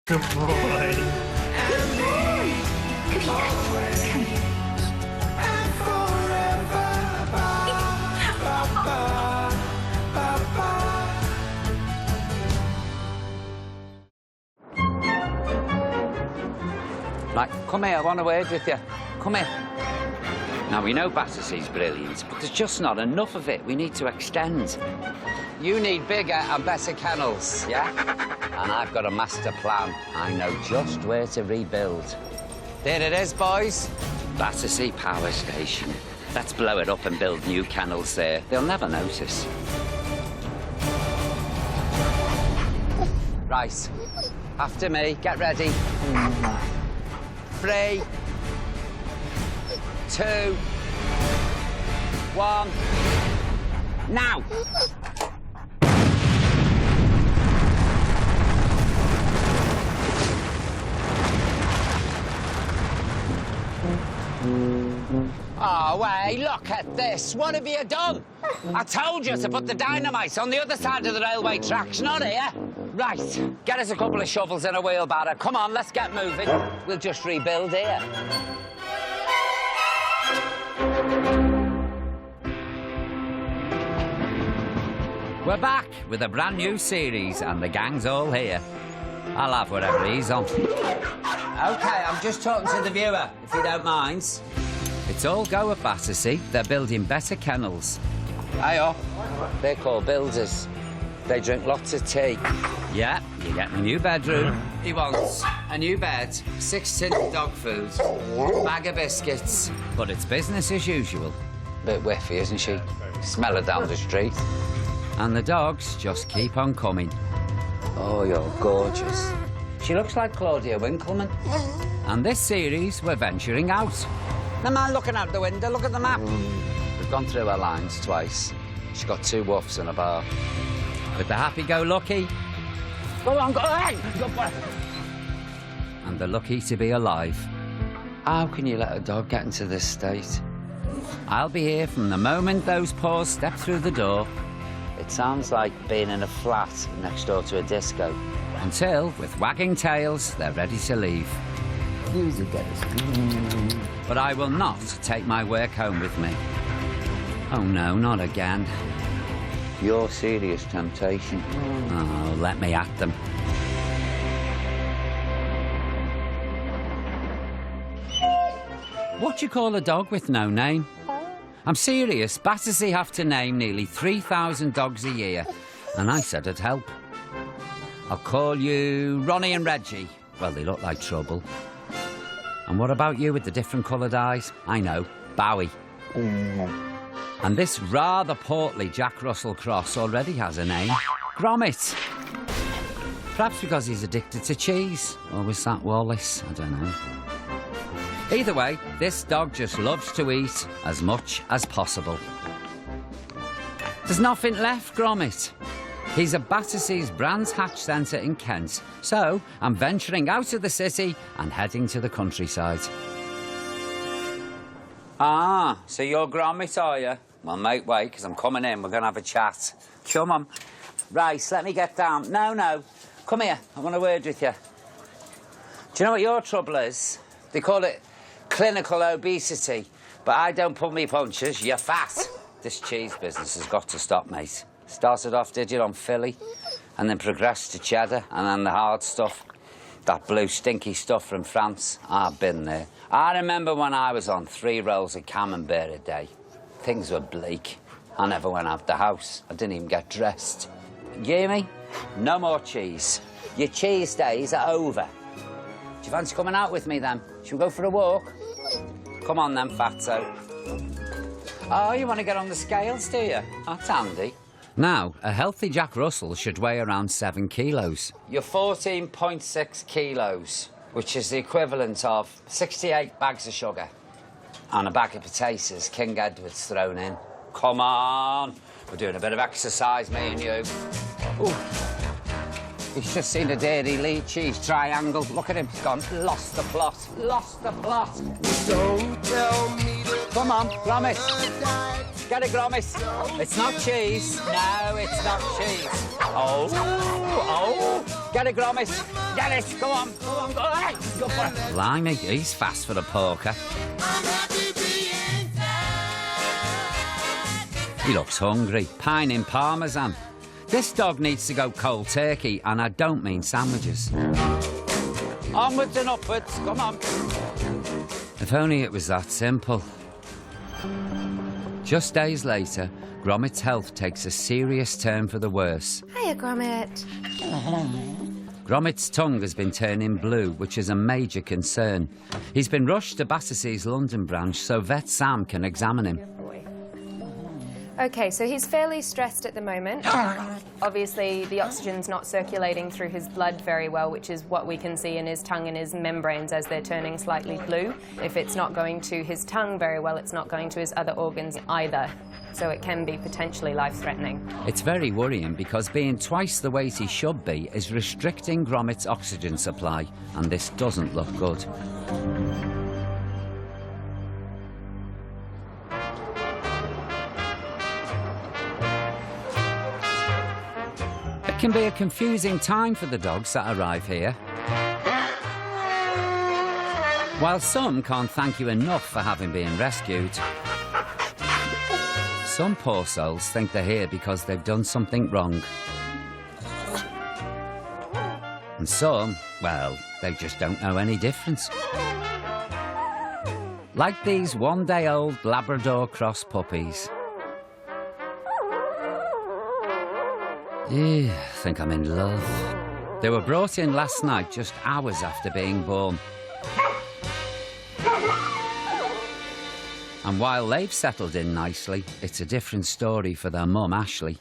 Good boy. Right, come here, I want a word with you. Come here. Now, we know Battersea's brilliant, but there's just not enough of it. We need to extend. You need bigger and better kennels, yeah? And I've got a master plan. I know just where to rebuild. There it is, boys. Battersea Power Station. Let's blow it up and build new kennels there. They'll never notice. Right. After me. Get ready. 3, 2, 1. Now! Oh, wait, look at this. What have you done? I told you to put the dynamite on the other side of the railway tracks, not here. Right, get us a couple of shovels and a wheelbarrow. Come on, let's get moving. We'll just rebuild here. We're back with a brand new series and the gang's all here. I'll have whatever he's on. OK, I'm just talking to the viewer, if you don't mind. It's all go at Battersea. They're building better kennels. Hiya. They're called builders. They drink lots of tea. Yeah, you're getting a new bedroom. He wants a new bed, 6 tins of dog food, bag of biscuits. But it's business as usual. Bit whiffy, isn't she? Smell her down the street. And the dogs just keep on coming. Oh, you're gorgeous. She looks like Claudia Winkleman. And this series, we're venturing out. The man looking out the window, look at the map. We've gone through her lines twice. She's got 2 woofs and a bar. With the happy-go-lucky. Go on, go on! Good boy. And the lucky to be alive. How can you let a dog get into this state? I'll be here from the moment those paws step through the door. It sounds like being in a flat next door to a disco. Until, with wagging tails, they're ready to leave. But I will not take my work home with me. Oh, no, not again. Your serious temptation. Oh, let me at them. What do you call a dog with no name? I'm serious. Battersea have to name nearly 3,000 dogs a year. And I said I'd help. I'll call you Ronnie and Reggie. Well, they look like trouble. And what about you with the different coloured eyes? I know, Bowie. And this rather portly Jack Russell Cross already has a name. Gromit. Perhaps because he's addicted to cheese. Or was that Wallace? I don't know. Either way, this dog just loves to eat as much as possible. There's nothing left, Gromit. He's at Battersea's Brands Hatch Centre in Kent. So I'm venturing out of the city and heading to the countryside. Ah, so you're Gromit, are you? Well, mate, wait, because I'm coming in. We're going to have a chat. Come on. Right, let me get down. No. Come here. I want a word with you. Do you know what your trouble is? They call it clinical obesity. But I don't pull me punches. You're fat. This cheese business has got to stop, mate. Started off, did you, on Philly, and then progressed to cheddar, and then the hard stuff. That blue, stinky stuff from France. I've been there. I remember when I was on 3 rolls of camembert a day. Things were bleak. I never went out the house. I didn't even get dressed. You hear me? No more cheese. Your cheese days are over. Do you fancy coming out with me, then? Should we go for a walk? Come on, then, fatso. Oh, you want to get on the scales, do you? That's handy. Now, a healthy Jack Russell should weigh around 7 kilos. You're 14.6 kilos, which is the equivalent of 68 bags of sugar and a bag of potatoes, King Edward's thrown in. Come on. We're doing a bit of exercise, me and you. Ooh. He's just seen a dairy lead cheese triangle. Look at him, he's gone. Lost the plot. Lost the plot. Don't tell me to... Come on, Gromit. Get it, Gromit. It's not cheese. No, it's not cheese. Oh. Get it, Gromit. Get it. Go on. Go. Hey, go for it. Blimey, he's fast for the poker. He looks hungry. Pining parmesan. This dog needs to go cold turkey, and I don't mean sandwiches. Onwards and upwards. Come on. If only it was that simple. Just days later, Gromit's health takes a serious turn for the worse. Hiya, Gromit. Gromit's tongue has been turning blue, which is a major concern. He's been rushed to Battersea's London branch so vet Sam can examine him. OK, so he's fairly stressed at the moment. Obviously, the oxygen's not circulating through his blood very well, which is what we can see in his tongue and his membranes as they're turning slightly blue. If it's not going to his tongue very well, it's not going to his other organs either. So it can be potentially life-threatening. It's very worrying because being twice the weight he should be is restricting Gromit's oxygen supply, and this doesn't look good. It can be a confusing time for the dogs that arrive here. While some can't thank you enough for having been rescued, some poor souls think they're here because they've done something wrong. And some, well, they just don't know any difference. Like these one-day-old Labrador cross puppies. I think I'm in love. They were brought in last night, just hours after being born. And while they've settled in nicely, it's a different story for their mum, Ashley.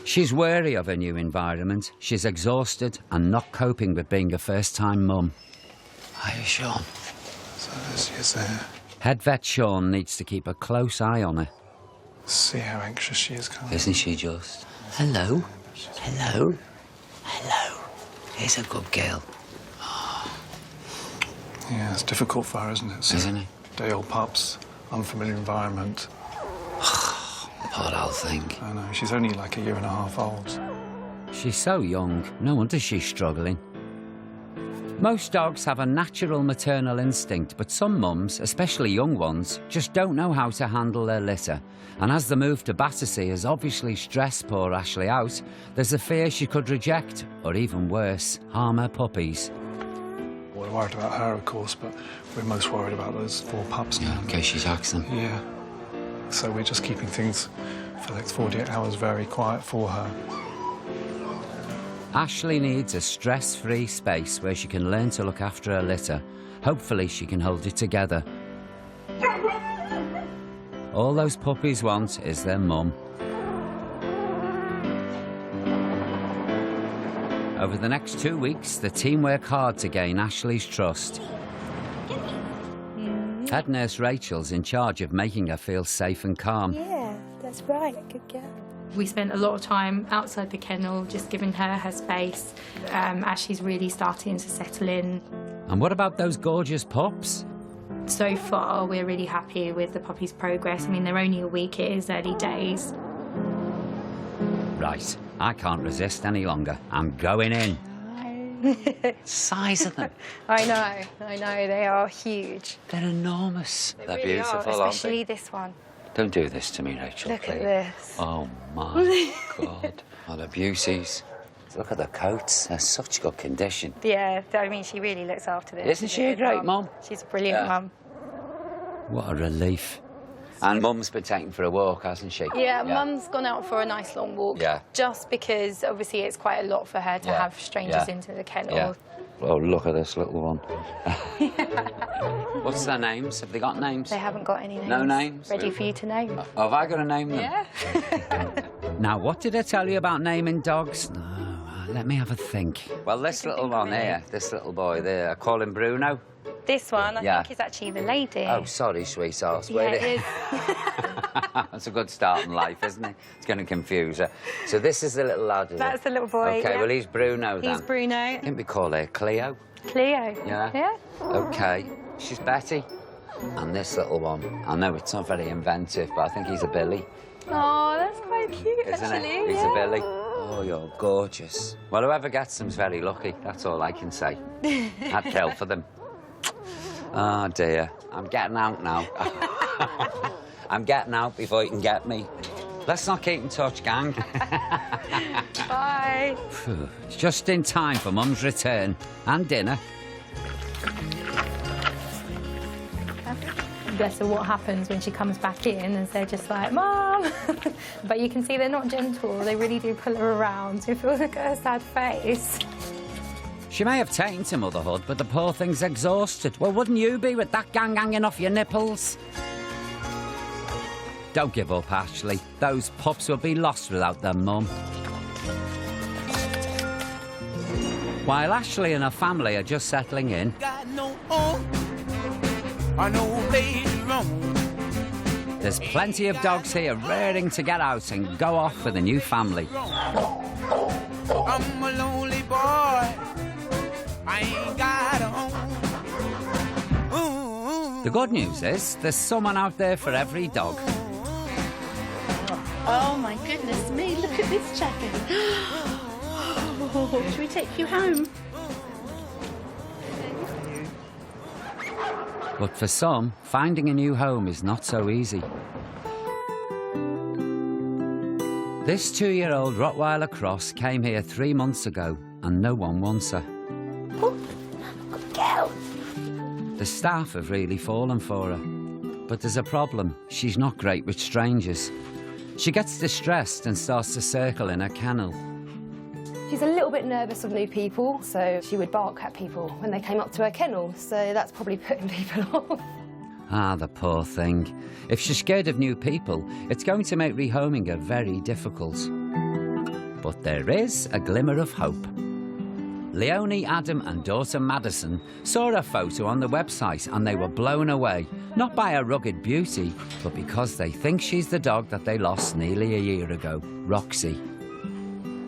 She's wary of her new environment. She's exhausted and not coping with being a first-time mum. Hiya, Sean. So she's there. Head vet Sean needs to keep a close eye on her. See how anxious she is, can't Isn't she just? Hello? Hello? Hello? Here's a good girl. Yeah, it's difficult for her, isn't it? So Isn't it? Day-old pups, unfamiliar environment. Poor old thing. I know, she's only like 1.5 years old. She's so young, no wonder she's struggling. Most dogs have a natural maternal instinct, but some mums, especially young ones, just don't know how to handle their litter. And as the move to Battersea has obviously stressed poor Ashley out, there's a fear she could reject, or even worse, harm her puppies. We're worried about her, of course, but we're most worried about those 4 pups now. Yeah, in case she attacks them. Yeah. So we're just keeping things for the next 48 hours very quiet for her. Ashley needs a stress-free space where she can learn to look after her litter. Hopefully she can hold it together. All those puppies want is their mum. Over the next 2 weeks, the team work hard to gain Ashley's trust. Head nurse Rachel's in charge of making her feel safe and calm. Yeah, that's right. Good girl. We spent a lot of time outside the kennel, just giving her space. Ashley's really starting to settle in. And what about those gorgeous pups? So far, we're really happy with the puppy's progress. I mean, they're only a week, it is early days. Right, I can't resist any longer. I'm going in. Size of them. I know, they are huge. They're enormous. They're Really beautiful, are, aren't especially they? this one. Don't do this to me, Rachel, Look please. at this. Oh, my God. Oh, the beauties. Look at the coats. They're such good condition. Yeah, I mean, she really looks after this. Isn't she a great mum? She's a brilliant mum. What a relief. And Mum's been taken for a walk, hasn't she? Yeah, Mum's gone out for a nice long walk. Yeah. Just because, obviously, it's quite a lot for her to have strangers into the kennel. Yeah. Oh, look at this little one. What's their names? Have they got names? They haven't got any names. No names? Ready for you to name. Oh, have I got to name them? Yeah. Now, what did I tell you about naming dogs? No, let me have a think. Well, this little one here, this little boy there, I call him Bruno. This one, I think, is actually the lady. Oh, sorry, sweetheart. Yeah, it is. That's a good start in life, isn't it? It's going to confuse her. So this is the little lad, is That's the little boy, OK, well, he's Bruno, then. He's Bruno. I think we call her Cleo. Cleo. Yeah? Yeah. OK. She's Betty. And this little one, I know it's not very inventive, but I think he's a Billy. Oh, that's quite cute, Isn't actually. it? He's a Billy. Oh, you're gorgeous. Well, whoever gets them's very lucky. That's all I can say. I'd kill for them. Oh, dear. I'm getting out now. I'm getting out before you can get me. Let's not keep in touch, gang. Bye. It's just in time for Mum's return and dinner. Bless her, what happens when she comes back in is they're just like, Mum! But you can see they're not gentle. They really do pull her around. You feel like her sad face. She may have taken to motherhood, but the poor thing's exhausted. Well, wouldn't you be with that gang hanging off your nipples? Don't give up, Ashley. Those pups will be lost without their mum. While Ashley and her family are just settling in, there's plenty of dogs here raring to get out and go off with a new family. I'm a lonely boy. I ain't got a home. The good news is there's someone out there for every dog. Oh my goodness me, look at this chappy. Oh, should we take you home? But for some, finding a new home is not so easy. This 2-year-old Rottweiler cross came here 3 months ago and no one wants her. Oh, good girl. The staff have really fallen for her. But there's a problem. She's not great with strangers. She gets distressed and starts to circle in her kennel. She's a little bit nervous of new people, so she would bark at people when they came up to her kennel, so that's probably putting people off. Ah, the poor thing. If she's scared of new people, it's going to make rehoming her very difficult. But there is a glimmer of hope. Leonie, Adam and daughter Madison saw her photo on the website and they were blown away, not by her rugged beauty, but because they think she's the dog that they lost nearly a year ago, Roxy.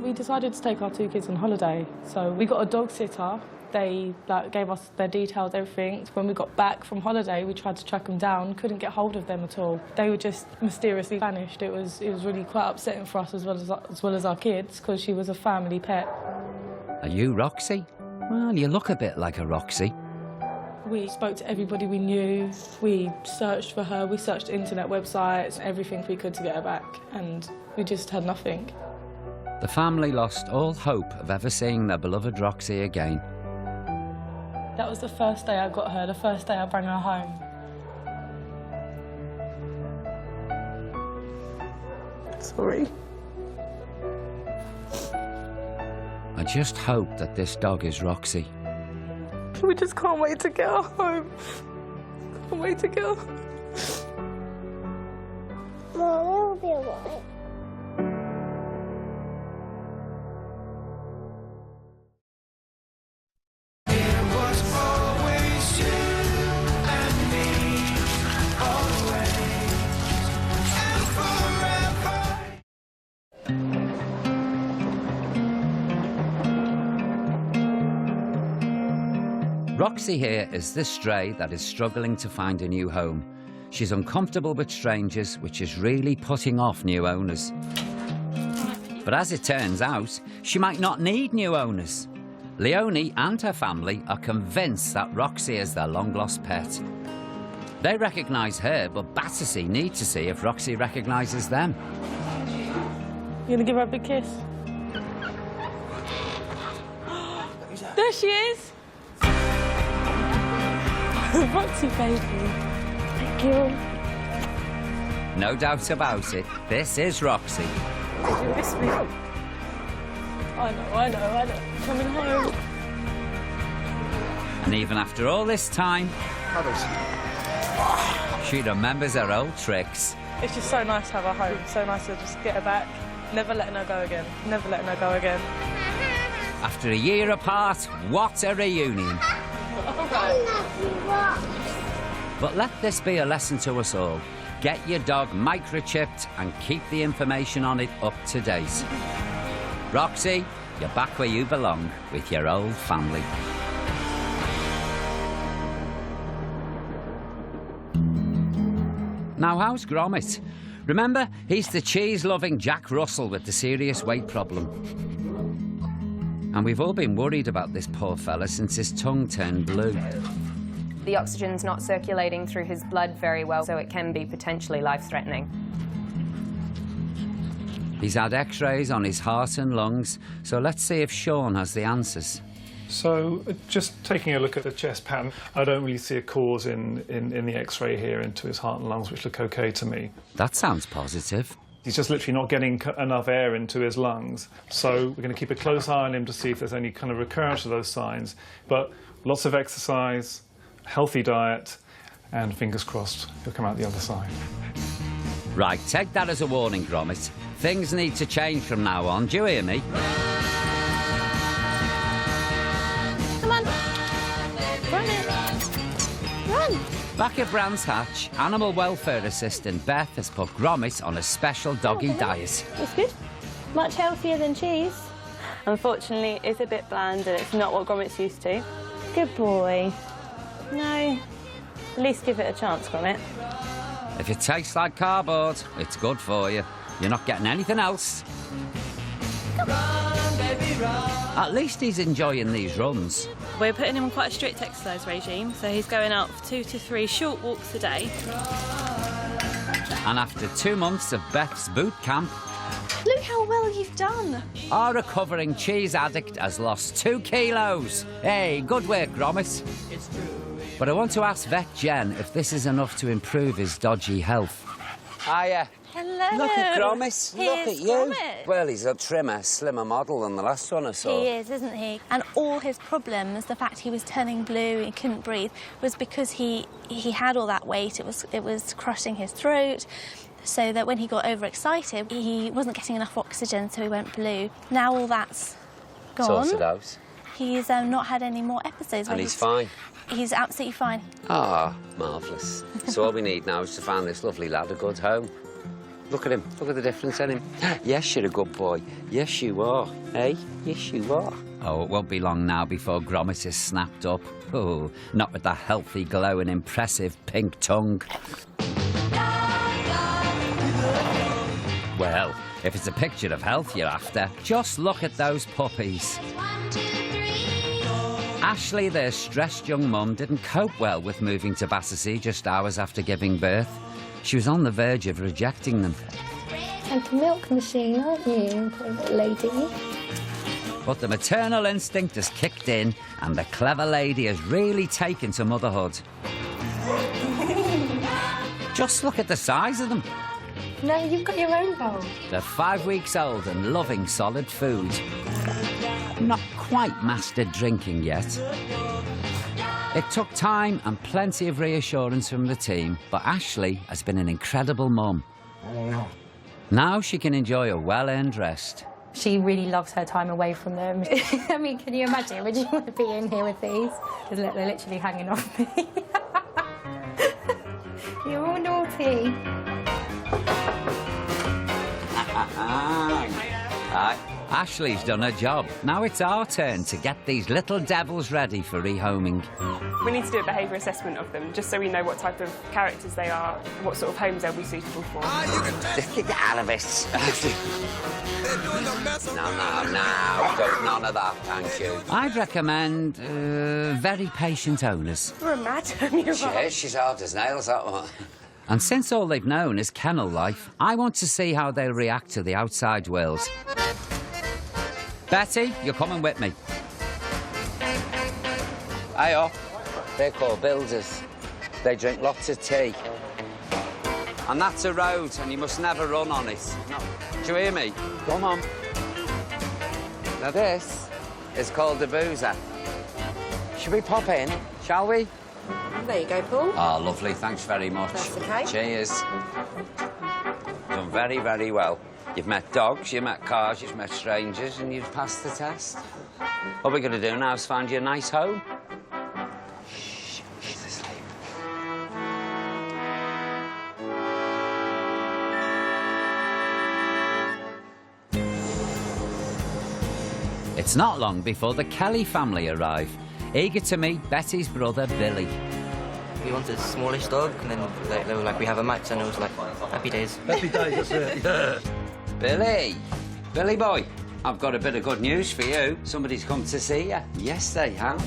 We decided to take our 2 kids on holiday, so we got a dog sitter. They gave us their details, everything. When we got back from holiday, we tried to track them down, couldn't get hold of them at all. They were just mysteriously vanished. It was really quite upsetting for us as well as our kids, because she was a family pet. Are you Roxy? Well, you look a bit like a Roxy. We spoke to everybody we knew. We searched for her. We searched internet websites, everything we could to get her back, and we just had nothing. The family lost all hope of ever seeing their beloved Roxy again. That was the first day I got her, the first day I brought her home. Sorry. I just hope that this dog is Roxy. We just can't wait to get her home. Can't wait to get her home. Mom, it'll be alright. Roxy here is this stray that is struggling to find a new home. She's uncomfortable with strangers, which is really putting off new owners. But as it turns out, she might not need new owners. Leonie and her family are convinced that Roxy is their long-lost pet. They recognise her, but Battersea need to see if Roxy recognises them. You gonna give her a big kiss? There she is! Roxy, baby. Thank you. No doubt about it, this is Roxy. Did you miss me? I know. Coming home. And even after all this time, she remembers her old tricks. It's just so nice to have her home, so nice to just get her back. Never letting her go again. Never letting her go again. After a year apart, what a reunion. But let this be a lesson to us all. Get your dog microchipped and keep the information on it up to date. Roxy, you're back where you belong with your old family. Now, how's Gromit? Remember, he's the cheese-loving Jack Russell with the serious weight problem. And we've all been worried about this poor fella since his tongue turned blue. The oxygen's not circulating through his blood very well, so it can be potentially life-threatening. He's had x-rays on his heart and lungs, so let's see if Sean has the answers. So, just taking a look at the chest pattern, I don't really see a cause in the x-ray here into his heart and lungs, which look OK to me. That sounds positive. He's just literally not getting enough air into his lungs. So we're going to keep a close eye on him to see if there's any kind of recurrence of those signs. But lots of exercise, healthy diet, and fingers crossed, he'll come out the other side. Right, take that as a warning, Gromit. Things need to change from now on. Do you hear me? Come on. Run it. Run. Back at Brands Hatch, animal welfare assistant Beth has put Gromit on a special doggy diet. It's good. Much healthier than cheese. Unfortunately, it's a bit bland and it's not what Gromit's used to. Good boy. No, at least give it a chance, Gromit. If it tastes like cardboard, it's good for you. You're not getting anything else. Run, baby, run. At least he's enjoying these runs. We're putting him on quite a strict exercise regime, so he's going out for 2 to 3 short walks a day. And after 2 months of Beth's boot camp, Look how well you've done. our recovering cheese addict has lost 2 kilos. Hey, good work, Gromit. But I want to ask Vet Jen if this is enough to improve his dodgy health. Hiya. Hello. Look at Gromit. Look at you. Gromit. Well, he's a trimmer, slimmer model than the last one I saw. He is, isn't he? And all his problems, the fact he was turning blue, he couldn't breathe, was because he had all that weight. It was crushing his throat, so that when he got overexcited, he wasn't getting enough oxygen, so he went blue. Now all that's gone. Sorted out. He's not had any more episodes. And he's fine. He's absolutely fine. Ah, marvellous. So all we need now is to find this lovely lad a good home. Look at him. Look at the difference in him. Yes, you're a good boy. Yes, you are. Hey? Yes, you are. Oh, it won't be long now before Gromit is snapped up. Oh, not with that healthy, glowing, impressive pink tongue. Well, if it's a picture of health you're after, just look at those puppies. Ashley, their stressed young mum, didn't cope well with moving to Battersea just hours after giving birth. She was on the verge of rejecting them. Like a milk machine, aren't you, poor little lady? But the maternal instinct has kicked in and the clever lady has really taken to motherhood. Just look at the size of them. No, you've got your own bowl. They're 5 weeks old and loving solid food. Not quite mastered drinking yet. It took time and plenty of reassurance from the team, but Ashley has been an incredible mum. Now she can enjoy a well-earned rest. She really loves her time away from them. I mean, can you imagine? Would you want to be in here with these? They're literally hanging off me. You're all naughty. Hi. Ashley's done her job. Now it's our turn to get these little devils ready for rehoming. We need to do a behaviour assessment of them, just so we know what type of characters they are, what sort of homes they'll be suitable for. Get out of it. No. Don't, none of that, thank you. I'd recommend very patient owners. You're a madam, you're right. She's hard as nails, that one. And since all they've known is kennel life, I want to see how they'll react to the outside world. Betty, you're coming with me. Hiya. They're called builders. They drink lots of tea. And that's a road, and you must never run on it. No. Do you hear me? Come on. Now this is called a boozer. Should we pop in, shall we? There you go, Paul. Oh, lovely. Thanks very much. That's okay. Cheers. Done very, very well. You've met dogs, you've met cars, you've met strangers, and you've passed the test. What we're going to do now is find you a nice home. Shh, she's asleep. It's not long before the Kelly family arrive, eager to meet Betty's brother, Billy. we wanted a smallish dog, and then they were like, we have a match, and it was like, happy days. Happy days, that's it, yeah. Billy boy, I've got a bit of good news for you. Somebody's come to see you. Yes, they have.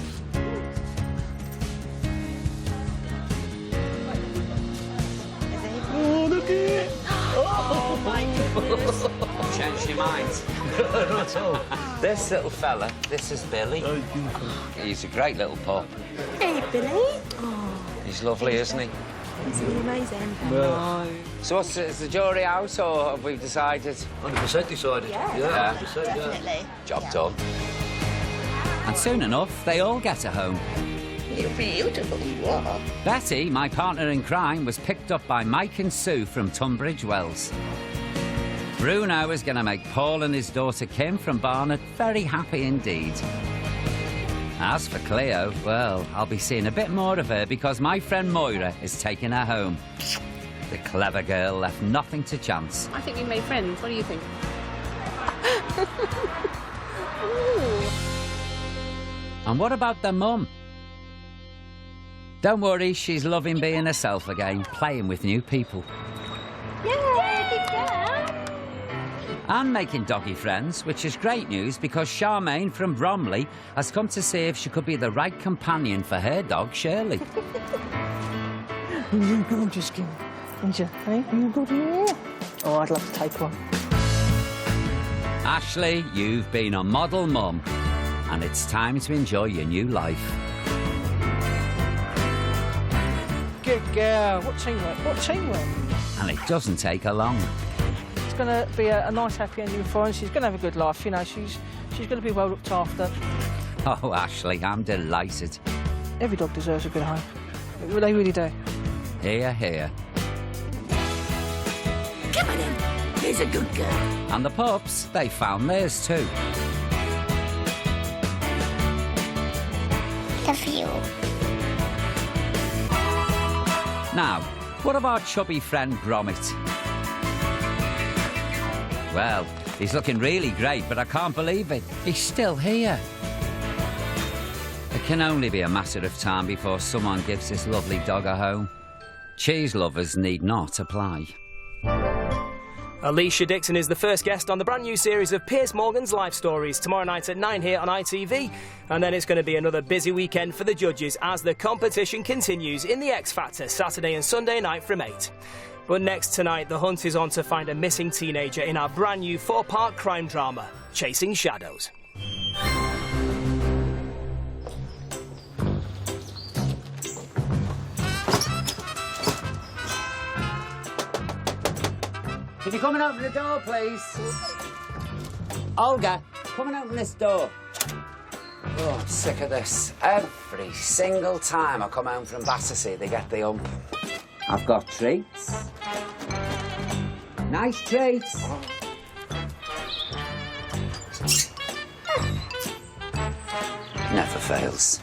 Oh, look at it! Oh, my goodness. Change your mind. Not at all. This little fella, this is Billy. Oh, beautiful. He's a great little pup. Hey, Billy. Oh, He's lovely, isn't he? isn't he amazing? Yeah. So what's is the jury out, or have we decided? 100% decided. Yeah. 100%, yeah. Definitely. Job done. And soon enough, they all get a home. You're beautiful, you are. Betty, my partner in crime, was picked up by Mike and Sue from Tunbridge Wells. Bruno is going to make Paul and his daughter Kim from Barnet very happy indeed. As for Cleo, well, I'll be seeing a bit more of her because my friend Moira is taking her home. The clever girl left nothing to chance. I think we made friends. What do you think? And what about the mum? Don't worry, she's loving being herself again, playing with new people. Yay, good girl. And making doggy friends, which is great news because Charmaine from Bromley has come to see if she could be the right companion for her dog, Shirley. You gorgeous girl, aren't you? Hey, you good? Oh, I'd love to take one. Ashley, you've been a model mum, and it's time to enjoy your new life. Good girl. What teamwork? What teamwork? And it doesn't take her long. It's going to be a nice, happy ending for her, and she's going to have a good life. You know, she's going to be well looked after. Oh, Ashley, I'm delighted. Every dog deserves a good home. They really do. Here, here. Come on in. Here's a good girl. And the pups, they found theirs too. Love you. Now, what of our chubby friend Gromit? Well, he's looking really great, but I can't believe it. He's still here. It can only be a matter of time before someone gives this lovely dog a home. Cheese lovers need not apply. Alicia Dixon is the first guest on the brand new series of Piers Morgan's Life Stories, tomorrow night at 9 here on ITV. And then it's going to be another busy weekend for the judges as the competition continues in the X Factor, Saturday and Sunday night from 8. But next tonight, the hunt is on to find a missing teenager in our brand new 4-part crime drama, Chasing Shadows. Can you come and open the door, please? Olga, come and open this door. Oh, I'm sick of this. Every single time I come home from Battersea, they get the ump. I've got treats. Nice treats. Never fails.